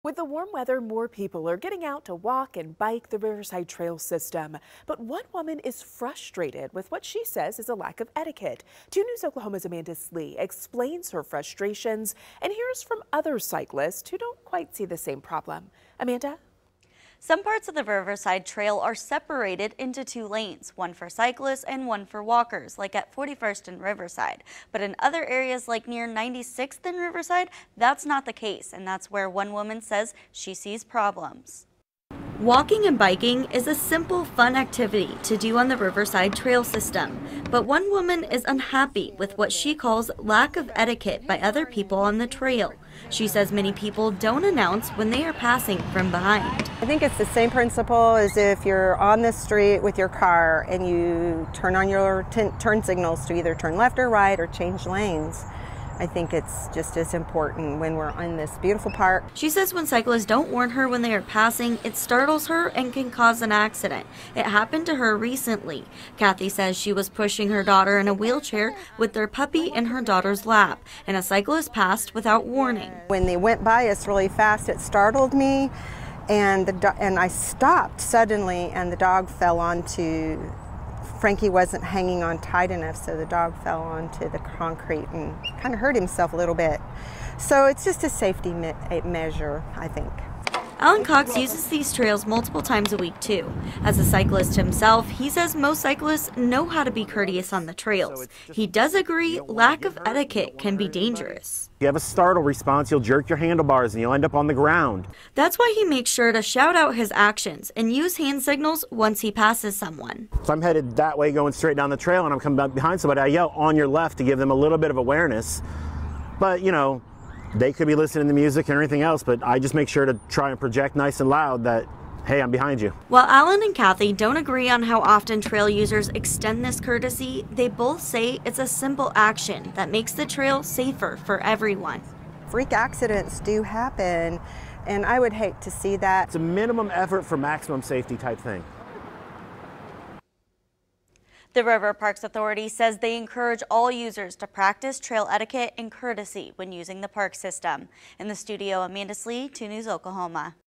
With the warm weather, more people are getting out to walk and bike the Riverside Trail system. But one woman is frustrated with what she says is a lack of etiquette. 2 News Oklahoma's Amanda Lee explains her frustrations and hears from other cyclists who don't quite see the same problem. Amanda? Some parts of the Riverside Trail are separated into 2 lanes, one for cyclists and one for walkers, like at 41st and Riverside. But in other areas like near 96th and Riverside, that's not the case, and that's where one woman says she sees problems. Walking and biking is a simple, fun activity to do on the Riverside Trail system, but one woman is unhappy with what she calls lack of etiquette by other people on the trail. She says many people don't announce when they are passing from behind. I think it's the same principle as if you're on the street with your car and you turn on your turn signals to either turn left or right or change lanes. I think it's just as important when we're in this beautiful park. She says when cyclists don't warn her when they are passing, it startles her and can cause an accident. It happened to her recently. Kathy says she was pushing her daughter in a wheelchair with their puppy in her daughter's lap, and a cyclist passed without warning. When they went by us really fast, it startled me, and I stopped suddenly, and the dog fell onto. Frankie wasn't hanging on tight enough, so the dog fell onto the concrete and kind of hurt himself a little bit. So it's just a safety measure, I think. Alan Cox uses these trails multiple times a week too. As a cyclist himself, he says most cyclists know how to be courteous on the trails. He does agree lack of etiquette can be dangerous. You have a startle response, you'll jerk your handlebars and you'll end up on the ground. That's why he makes sure to shout out his actions and use hand signals once he passes someone. If I'm headed that way going straight down the trail and I'm coming back behind somebody, I yell on your left to give them a little bit of awareness. But you know, they could be listening to music and everything else, but I just make sure to try and project nice and loud that, hey, I'm behind you. While Alan and Kathy don't agree on how often trail users extend this courtesy, they both say it's a simple action that makes the trail safer for everyone. Freak accidents do happen, and I would hate to see that. It's a minimum effort for maximum safety type thing. The River Parks Authority says they encourage all users to practice trail etiquette and courtesy when using the park system. In the studio, Amanda Lee, 2 News Oklahoma.